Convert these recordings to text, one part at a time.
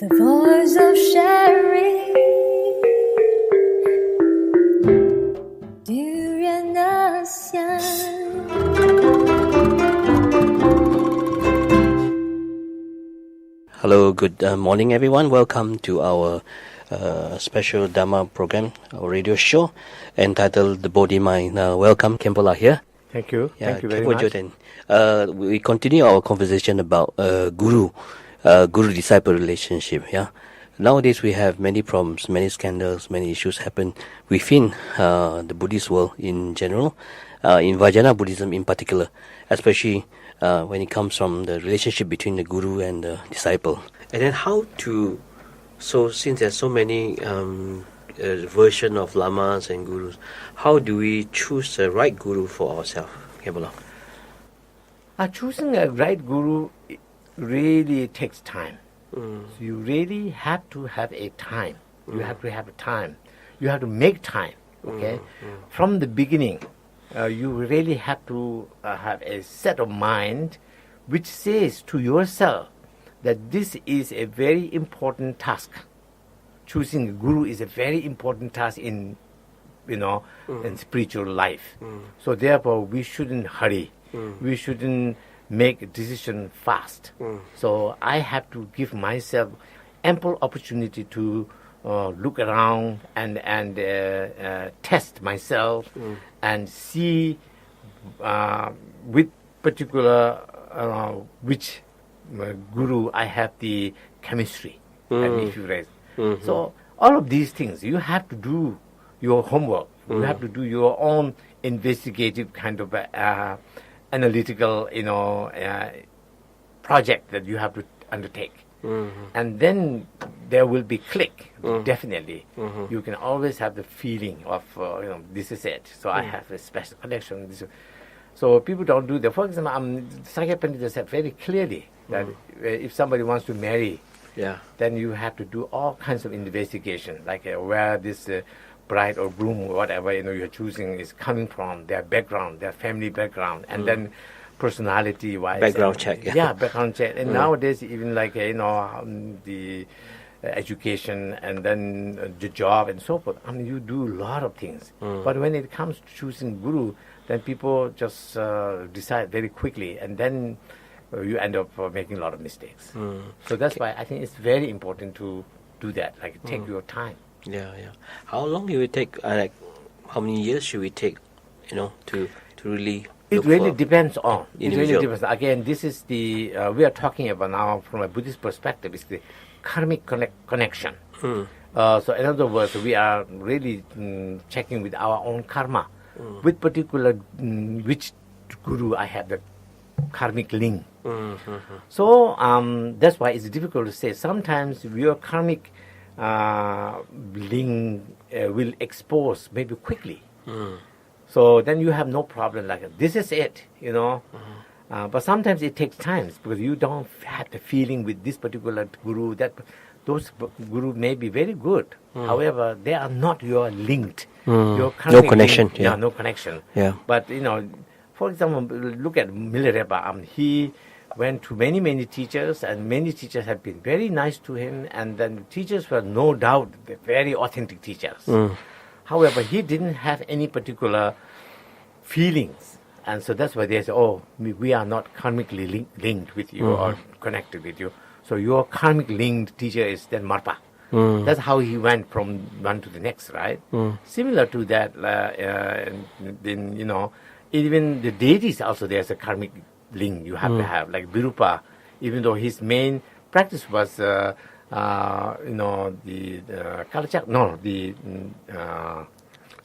The voice of sharing, dü人的香。 Hello, good morning everyone. Welcome to our special Dharma program, our radio show entitled The Bodhi Mind. Welcome, Khenpola here. Thank you. Yeah, Thank you very Khenpo much. Jorden. We continue our conversation about guru-disciple relationship. Yeah. Nowadays we have many problems, many scandals, many issues happen within the Buddhist world in general, in Vajrayana Buddhism in particular, especially when it comes from the relationship between the guru and the disciple. And then how to, so since there's so many version of lamas and gurus, how do we choose the right guru for ourselves? Khenpola? Choosing a right guru really takes time. So you really have to have a time. You have to have a time. You have to make time. Okay, from the beginning, you really have to have a set of mind, which says to yourself that this is a very important task. Choosing a guru is a very important task in, in spiritual life. So therefore, we shouldn't hurry. We shouldn't make a decision fast. So I have to give myself ample opportunity to look around and test myself and see with particular which guru I have the chemistry and if you raise. So all of these things, you have to do your homework. You have to do your own investigative kind of analytical, project that you have to undertake. And then there will be click, definitely. You can always have the feeling of, this is it. So I have a special connection. So people don't do that. For example, Sakya Pandita said very clearly that if somebody wants to marry, then you have to do all kinds of investigation, like where this bride or groom or whatever you're choosing is coming from, their background, their family background, and then personality-wise. Background check. Yeah, background check. And nowadays, even like, the education and then the job and so forth. You do a lot of things. But when it comes to choosing guru, then people just decide very quickly, and then you end up making a lot of mistakes. So that's why I think it's very important to do that, like take your time. Yeah. How long will it take? How many years should we take? To really. It really depends on. Individual. It really depends. Again, this is the we are talking about now from a Buddhist perspective. It's the karmic connection. So in other words, we are really checking with our own karma, with particular which guru I have the karmic link. So that's why it's difficult to say. Sometimes your karmic link will expose maybe quickly. So then you have no problem like this is it, But sometimes it takes time because you don't have the feeling with this particular guru. That those guru may be very good. However, they are not your linked. Your no connection. Link, no connection. Yeah. But for example, look at Milarepa. He went to many teachers, and many teachers have been very nice to him, and then the teachers were no doubt the very authentic teachers. However, he didn't have any particular feelings, and so that's why they say, we are not karmically linked with you or connected with you. So your karmic linked teacher is then Marpa. That's how he went from one to the next, right? Similar to that, then, even the deities also there's a karmic link you have to have. Like Virupa, even though his main practice was the Kalachak, the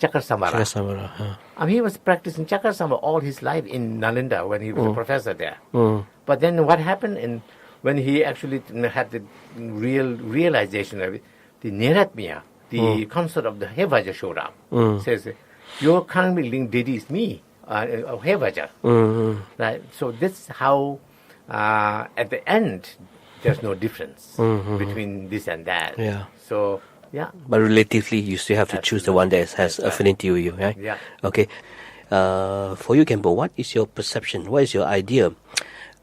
Chakrasamvara. He was practicing Chakrasamvara all his life in Nalanda when he was a professor there. But then what happened when he actually had the realization of it, the Niratmiya, the concept of the Hevaja showed up. Says, your karmic link deity is me, Hevaja. Right? So this is how, at the end, there's no difference between this and that. Yeah. So, yeah. But relatively, you still have to choose the one that has affinity with you, right? Yeah. Okay. For you, Khenpo, what is your perception? What is your idea?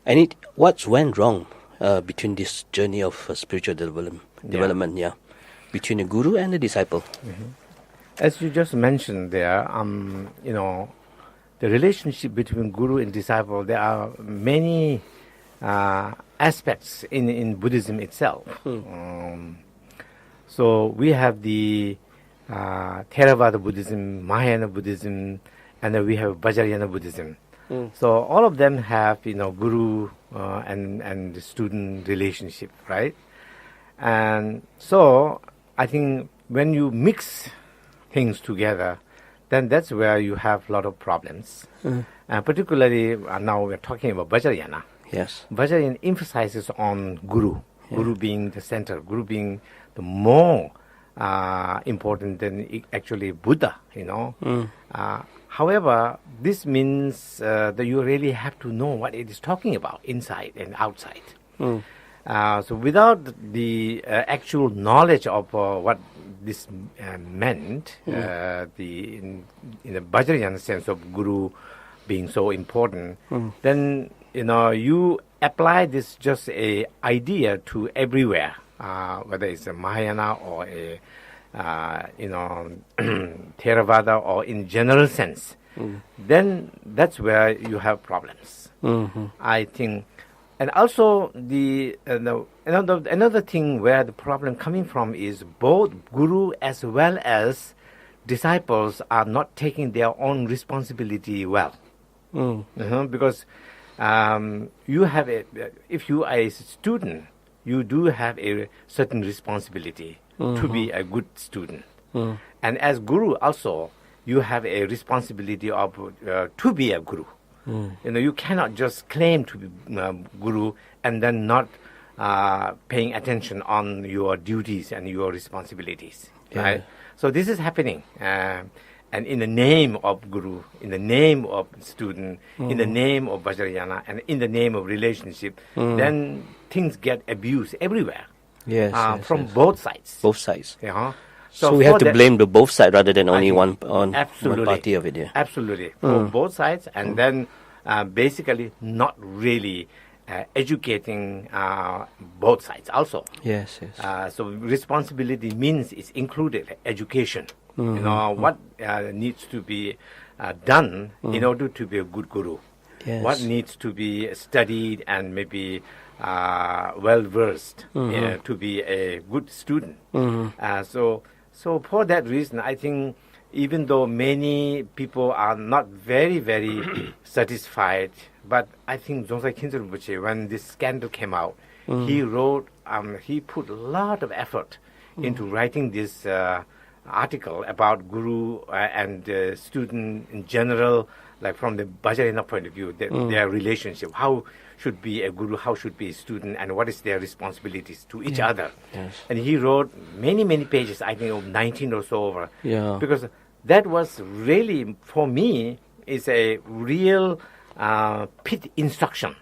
And what went wrong between this journey of spiritual development, between the guru and the disciple. As you just mentioned there, the relationship between guru and disciple, there are many aspects in Buddhism itself. So we have the Theravada Buddhism, Mahayana Buddhism, and then we have Vajrayana Buddhism. So all of them have, guru and the student relationship, right? And so I think when you mix things together, then that's where you have a lot of problems. Particularly now we're talking about Vajrayana. Yes. Vajrayana emphasizes on guru, guru being the center, guru being the more important than actually Buddha, However, this means that you really have to know what it is talking about, inside and outside. So without the actual knowledge of what this meant, in the Vajrayana sense of guru being so important, then you apply this just a idea to everywhere, whether it's a Mahayana or a Theravada or in general sense. Then that's where you have problems. I think. And also another thing where the problem coming from is both guru as well as disciples are not taking their own responsibility well. Because you have if you are a student, you do have a certain responsibility to be a good student. And as guru also, you have a responsibility of to be a guru. You cannot just claim to be guru and then not paying attention on your duties and your responsibilities, right? So this is happening. And in the name of guru, in the name of student, in the name of Vajrayana, and in the name of relationship, then things get abused everywhere. From both sides. Both sides. So we have to blame the both sides rather than only one party of it. Absolutely. For both sides, and then basically not really educating both sides also. Yes. So responsibility means it's included education. What needs to be done in order to be a good guru. What needs to be studied and maybe well-versed to be a good student. So for that reason, I think even though many people are not very, very satisfied, but I think Dzongsa Khyentse Rinpoche, when this scandal came out, he put a lot of effort into writing this article about guru and student in general, like from the Vajrayana point of view, their relationship, how should be a guru, how should be a student, and what is their responsibilities to each other. And he wrote many, many pages, I think 19 or so over. Because that was really, for me, is a real pit instruction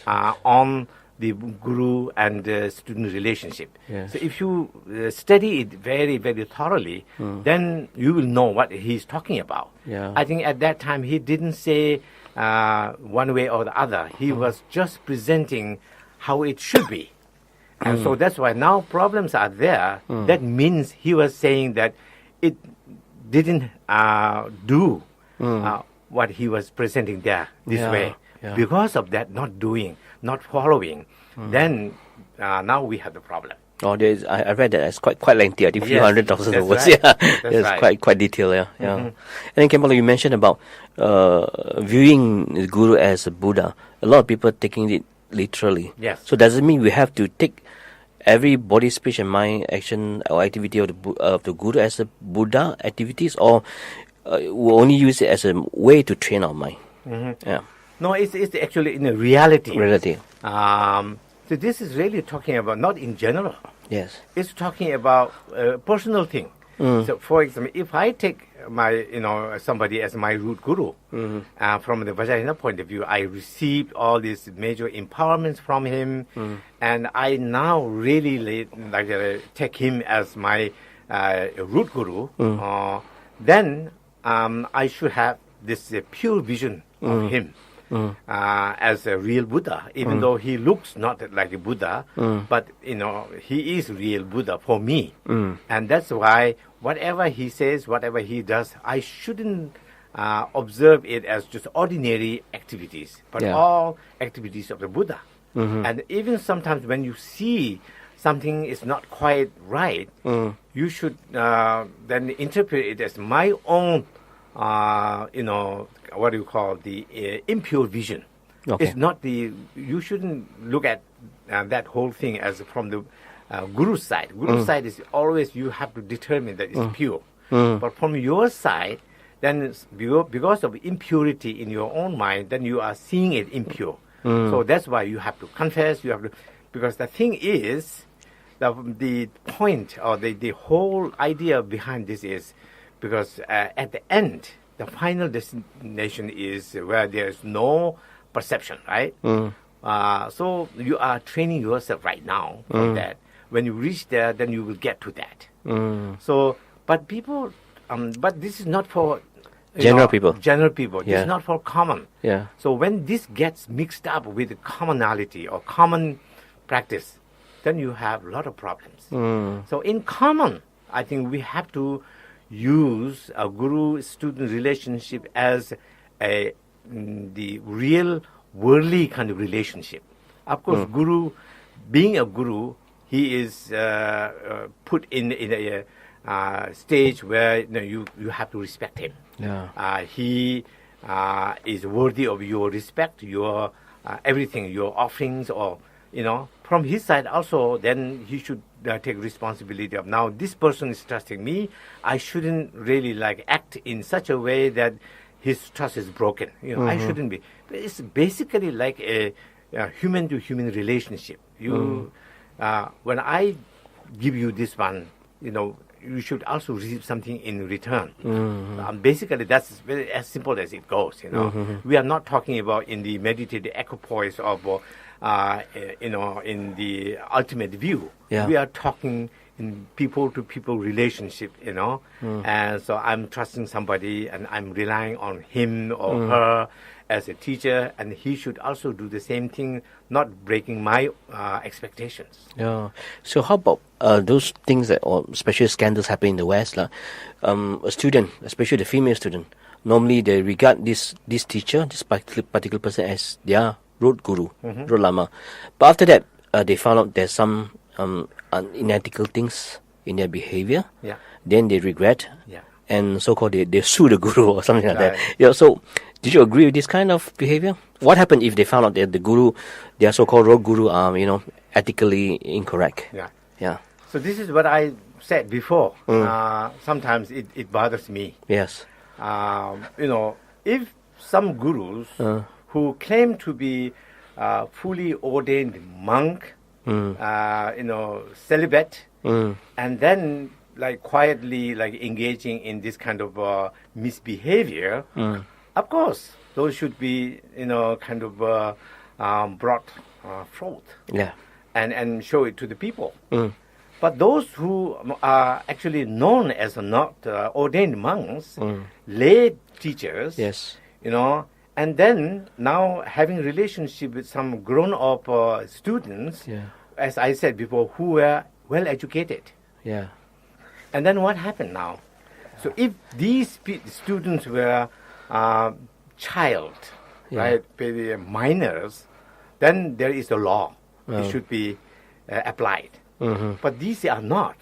on the guru and the student relationship. So if you study it very, very thoroughly, then you will know what he's talking about. I think at that time he didn't say one way or the other. He was just presenting how it should be. And so that's why now problems are there. That means he was saying that it didn't do what he was presenting there this way. Because of that not doing, not following, then now we have the problem. I read that it's quite lengthy. I think a few 100,000 words. Right. It's quite detailed. And then Khenpola, you mentioned about viewing the guru as a Buddha. A lot of people taking it literally. So does it mean we have to take every body, speech, and mind action or activity of the guru as a Buddha activities, or we only use it as a way to train our mind? No, it's actually in a reality. So this is really talking about not in general. It's talking about a personal thing. So, for example, if I take my somebody as my root guru, from the Vajrayana point of view, I received all these major empowerments from him, and I now really take him as my root guru. Then I should have this pure vision of him. as a real Buddha, even though he looks not like a Buddha, but he is real Buddha for me. And that's why whatever he says, whatever he does, I shouldn't observe it as just ordinary activities, but all activities of the Buddha. And even sometimes when you see something is not quite right, you should then interpret it as my own, what do you call the impure vision. Okay. It's not you shouldn't look at that whole thing as from the Guru's side. Guru's side is always you have to determine that it's pure. But from your side, then because of impurity in your own mind, then you are seeing it impure. So that's why you have to confess. Because the thing is, the point or the whole idea behind this is because at the end, the final destination is where there is no perception, right? So you are training yourself right now for that. When you reach there, then you will get to that. So, but people, but this is not for general people. General people. This is not for common. Yeah. So when this gets mixed up with commonality or common practice, then you have a lot of problems. So in common, I think we have to use a guru-student relationship as the real worldly kind of relationship. Of course, guru, being a guru, he is put in a stage where you have to respect him. Yeah. He is worthy of your respect, your everything, your offerings, or from his side also. Then he should take responsibility of, now this person is trusting me. I shouldn't really act in such a way that his trust is broken. I shouldn't be. But it's basically like a human to human relationship. When I give you this one, you should also receive something in return. Basically, that's very as simple as it goes. We are not talking about in the meditative equipoise of, in the ultimate view. Yeah. We are talking in people-to-people relationship. And so I'm trusting somebody, and I'm relying on him or her as a teacher, and he should also do the same thing, not breaking my expectations. Yeah. So how about those things that, or especially scandals happen in the West, a student, especially the female student, normally they regard this teacher, this particular person as their road guru, road lama. But after that, they found out there's some unethical things in their behavior. Yeah. Then they regret. Yeah. And so-called they sue the guru or something like Right. that. So did you agree with this kind of behavior? What happened if they found out that the guru, their so-called road guru, are ethically incorrect? Yeah. Yeah. So this is what I said before. Sometimes it bothers me. Yes. If some gurus who claim to be fully ordained monk, celibate, and then quietly engaging in this kind of misbehavior, of course those should be brought forth, and show it to the people. But those who are actually known as not ordained monks, lay teachers, Yes. and then now having relationship with some grown-up students, as I said before, who were well educated. Yeah. And then what happened now? So if these students were child, right, maybe minors, then there is a law. It should be applied. But these are not.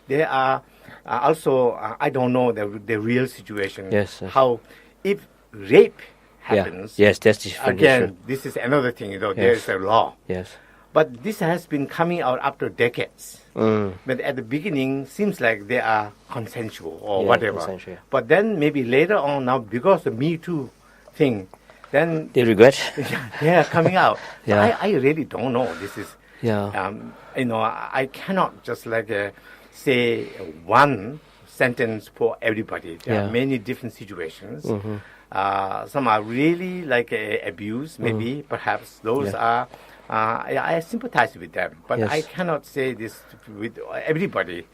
They are also, I don't know the real situation. Yes. How, if rape happens, Yes, that's different. again, this is another thing, there is a law. Yes. But this has been coming out after decades. But at the beginning, seems like they are consensual or whatever. Consensual, yeah. But then maybe later on now, because the Me Too thing, then They regret. they are coming out. So Yeah. I really don't know. This is, Yeah. I cannot just say one sentence for everybody. There are many different situations. Some are really abuse, maybe, perhaps. Those are, I sympathize with them. But Yes. I cannot say this with everybody.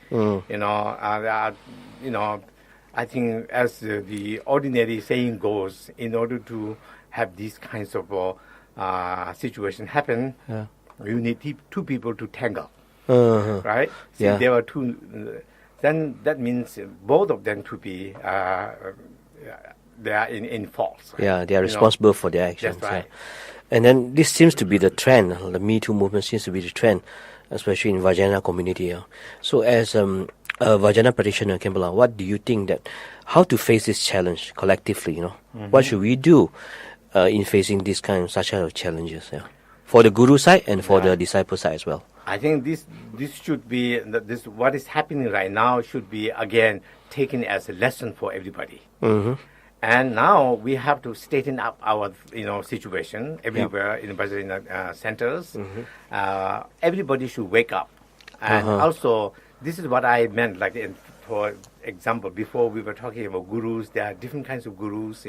I think as the ordinary saying goes, in order to have these kinds of situation happen, you need two people to tangle, right? See, there were two. Then that means both of them to be they are in fault. Right? Yeah, they are responsible for their actions. That's right. And then this seems to be the trend. The Me Too movement seems to be the trend, especially in Vajrayana community. Yeah. So as a Vajrayana practitioner, Khenpola, what do you think that how to face this challenge collectively? What should we do in facing such kind of challenges? Yeah, for the guru side and for the disciple side as well. I think this should be this what is happening right now should be again taken as a lesson for everybody. And now we have to straighten up our situation everywhere in Vajrayana centers. Everybody should wake up, and also this is what I meant. Like for example, before we were talking about gurus, there are different kinds of gurus.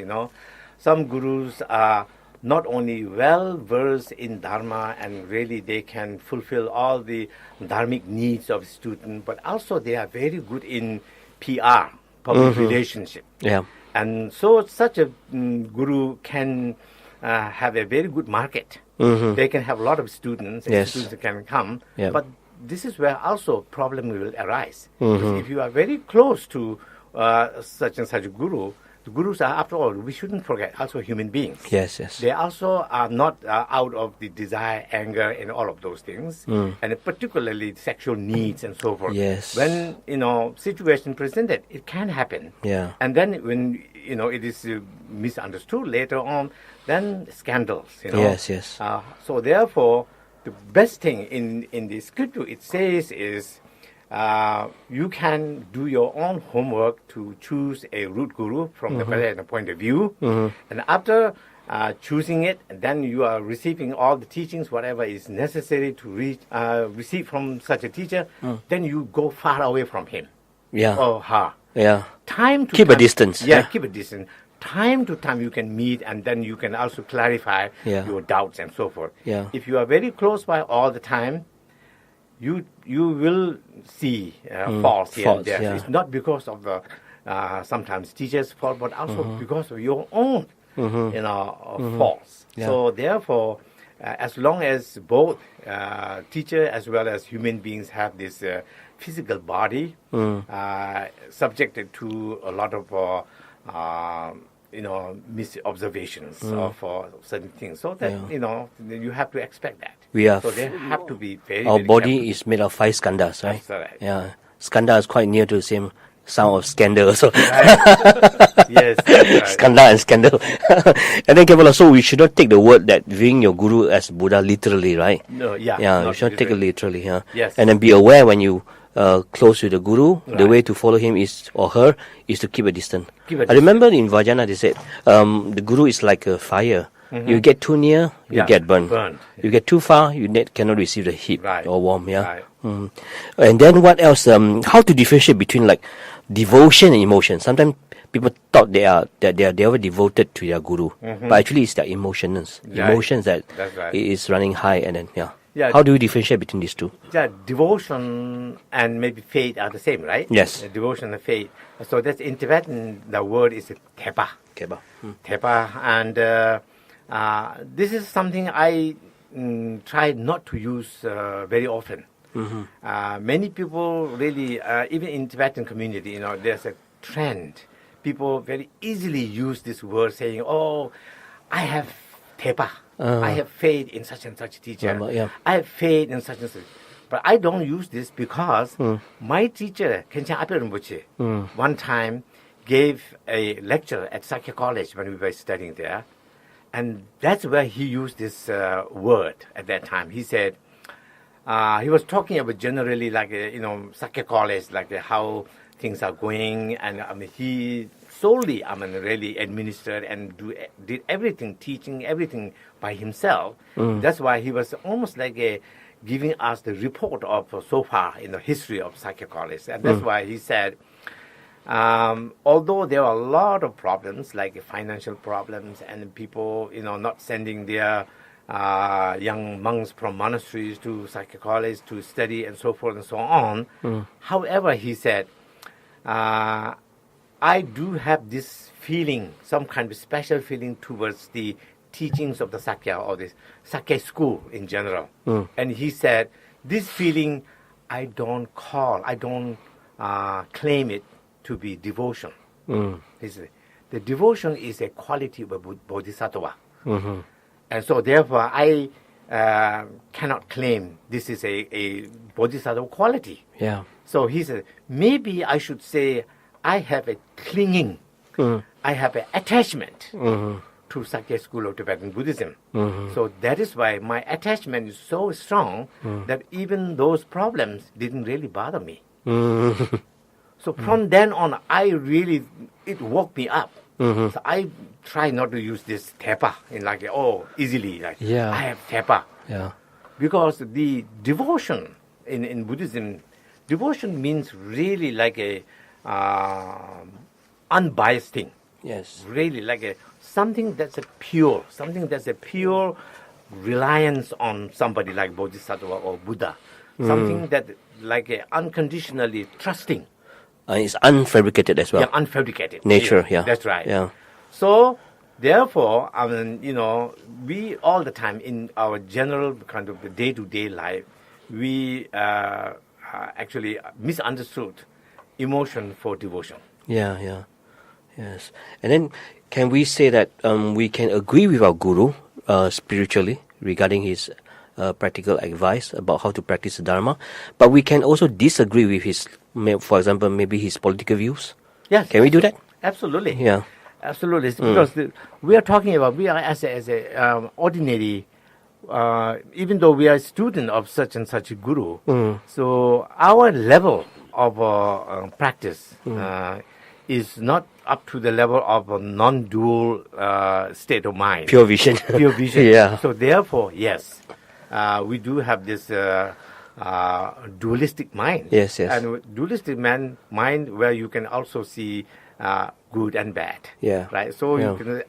Some gurus are not only well versed in Dharma and really they can fulfill all the dharmic needs of students, but also they are very good in PR, public relationship. Yeah. And so such a guru can have a very good market. They can have a lot of students, and students can come. But this is where also problem will arise. Because if you are very close to such and such a guru, the gurus are, after all, we shouldn't forget, also human beings. Yes. They also are not out of the desire, anger, and all of those things, and particularly sexual needs and so forth. Yes. When situation presented, it can happen. Yeah. And then when it is misunderstood later on, then scandals. Yes. So therefore, the best thing in the scripture it says is. You can do your own homework to choose a root guru from the Vajrayana point of view. And after choosing it, then you are receiving all the teachings, whatever is necessary to receive from such a teacher, then you go far away from him. Or her. Time to keep a distance. Keep a distance. Time to time you can meet and then you can also clarify your doubts and so forth. If you are very close by all the time, you will see faults here and there. It's not because of the sometimes teachers' fault, but also because of your own faults. So therefore, as long as both teacher as well as human beings have this physical body subjected to a lot of misobservations of certain things, so that you have to expect that. So they have to be very. Our very body careful. is made of 5 skandhas, right? That's right. Yeah, skanda is quite near to the same sound of scandal. So Yes, that's right. skanda and scandal. And then Khenpola, so we should not take the word that viewing your guru as Buddha literally, right? No, you not should not take it literally. Yes. And then be aware when you close with the guru, the way to follow him is or her is to keep a distance. I remember in Vajrayana they said the guru is like a fire. You get too near, you get burned. You get too far, you cannot receive the heat or warmth. And then what else? How to differentiate between like devotion and emotion? Sometimes people thought they are devoted to their guru, but actually it's their emotions that is running high, and then how do you differentiate between these two? Devotion and maybe faith are the same, right? Yes. Devotion and faith. So that's in Tibetan. The word is tepa. Tepa, and this is something I try not to use very often. Many people really, even in Tibetan community, there's a trend. People very easily use this word saying, "Oh, I have tepa. I have faith in such and such teacher. I have faith in such and such." But I don't use this because my teacher, Khenpo Rinpoche, one time gave a lecture at Sakya College when we were studying there. And that's where he used this word at that time. He said, he was talking about generally like, Sakya College, like how things are going. And he solely, really administered and did everything, teaching everything by himself. That's why he was almost like giving us the report of so far in the history of Sakya College. And that's why he said, although there are a lot of problems, like financial problems and people, not sending their young monks from monasteries to Sakya College to study and so forth and so on. However, he said, I do have this feeling, some kind of special feeling towards the teachings of the Sakya or the Sakya school in general. And he said, this feeling I don't claim it to be devotion. He said, the devotion is a quality of a bodhisattva. And so therefore I cannot claim this is a bodhisattva quality. Yeah. So he said, maybe I should say I have a clinging, I have an attachment to Sakya school of Tibetan Buddhism. So that is why my attachment is so strong that even those problems didn't really bother me. So from then on, it woke me up. So I try not to use this tepa in like, easily. Like, Yeah. I have tepa. Yeah. Because the devotion in Buddhism, devotion means really like a unbiased thing. Yes. Really like something that's a pure reliance on somebody like Bodhisattva or Buddha. Something that like unconditionally trusting. It's unfabricated as well. Yeah, unfabricated. Nature, yeah. That's right. Yeah. So, therefore, we all the time in our general kind of day-to-day life, we actually misunderstood emotion for devotion. Yeah, yeah. Yes. And then can we say that we can agree with our guru spiritually regarding his practical advice about how to practice the Dharma, but we can also disagree with his, for example, maybe his political views? Yes. Can we do that? Absolutely. Yeah. Absolutely. It's because we are talking about, we are as a ordinary, even though we are a student of such and such a guru, so our level of practice is not up to the level of a non-dual state of mind. Pure vision. Pure vision. Yeah. So therefore, yes, we do have this dualistic mind. Yes, yes. And dualistic mind where you can also see good and bad. Yeah. Right. So Yeah. you can,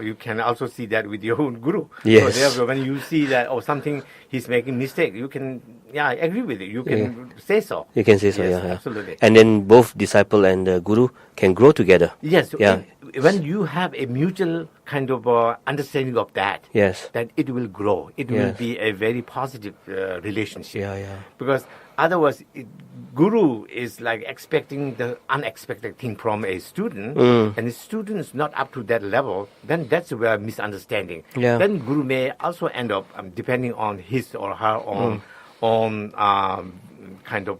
you can also see that with your own guru. Yes. So therefore, when you see that something he's making mistake, you can agree with it. You can say so. You can say so, Yes, yeah. absolutely. And then both disciple and guru can grow together. Yes. Yeah. When you have a mutual kind of understanding of that, Yes. then it will grow. It will Yes. be a very positive relationship. Yeah, yeah. Because otherwise, guru is like expecting the unexpected thing from a student, and the student is not up to that level, then that's where misunderstanding. Yeah. Then guru may also end up, depending on his or her own kind of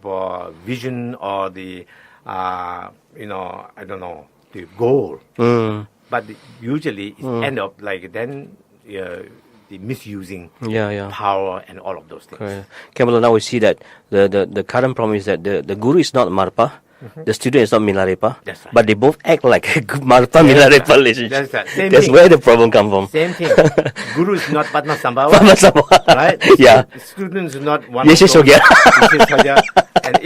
vision or the, I don't know, the goal. But usually it end up like then the misusing power and all of those things. Khenpola, now we see that the current problem is that the guru is not Marpa, the student is not Milarepa, That's right. but they both act like a good Marpa Milarepa relationship. That's right. Same That's thing. where the problem comes from. Same thing. Guru is not Padma Sambhava. Padma Sambhava. Right? Yeah. The student is not one. Yes, yes, of those. okay. Yes, yes, okay. And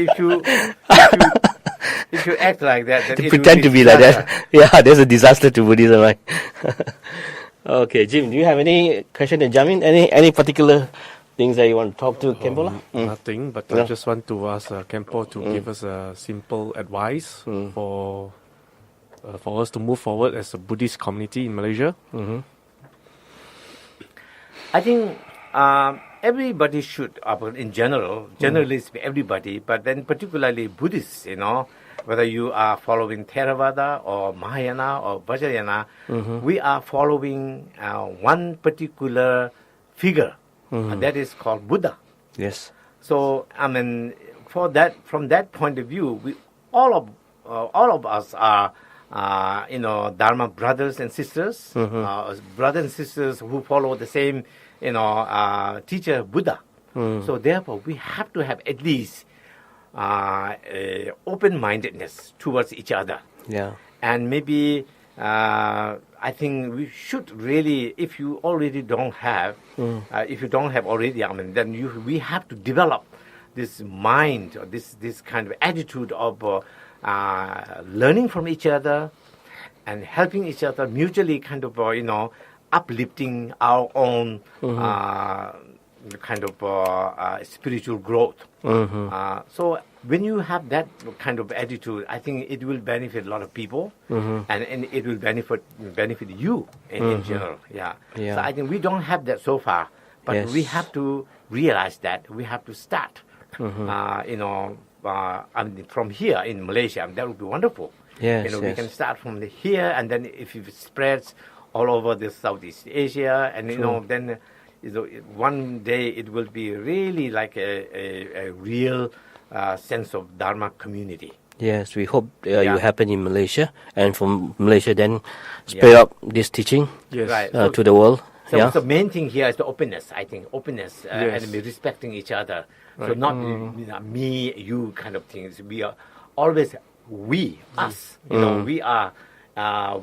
if you act like that, then To it pretend will to be disaster. like that. Yeah, there's a disaster to Buddhism, right? Okay, Jim, do you have any question to jump in? Any particular things that you want to talk to Khenpola? Nothing, but I just want to ask Khenpo to give us a simple advice for us to move forward as a Buddhist community in Malaysia. I think everybody should, in generally everybody, but then particularly Buddhists, whether you are following Theravada or Mahayana or Vajrayana, we are following one particular figure, and that is called Buddha. Yes. So, from that point of view, all of us are, Dharma brothers and sisters, brothers and sisters who follow the same, teacher Buddha. So therefore, we have to have at least open-mindedness towards each other. Yeah. And maybe I think we should really, if you already don't have, if you don't have already, then we have to develop this mind, or this kind of attitude of learning from each other and helping each other, mutually kind of, uplifting our own, kind of spiritual growth. So when you have that kind of attitude, I think it will benefit a lot of people, and it will benefit you in general. Yeah. Yeah. So I think we don't have that so far, but Yes. we have to realize that we have to start. I mean, from here in Malaysia, that would be wonderful. Yes, We yes. can start from here, and then if it spreads all over the Southeast Asia, and then one day it will be really like a real sense of Dharma community. Yes, we hope Yeah. you happen in Malaysia, and from Malaysia then spread up this teaching Yes. Right. to the world. So Yeah. the main thing here is the openness. I think openness Yes. and respecting each other. So not me, you kind of things. We are always us. We are.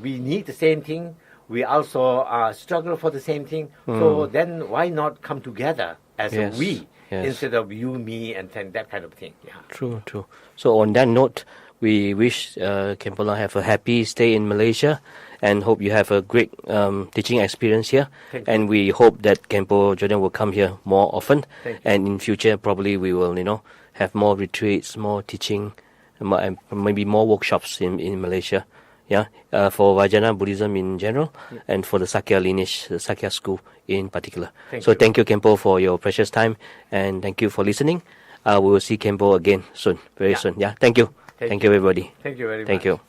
We need the same thing. We also struggle for the same thing. So then why not come together as Yes. a we Yes. instead of you, me, and that kind of thing. Yeah. True, true. So on that note, we wish Khenpola have a happy stay in Malaysia, and hope you have a great teaching experience here. Thank you. And we hope that Khenpo Jorden will come here more often, Thank you. and in future probably we will have more retreats, more teaching, and maybe more workshops in Malaysia. Yeah, for Vajrayana Buddhism in general, and for the Sakya lineage, the Sakya school in particular. Thank you, Khenpo, for your precious time, and thank you for listening. We will see Khenpo again soon, very soon. Yeah, thank you. Thank you, everybody. Thank you very much. Thank you.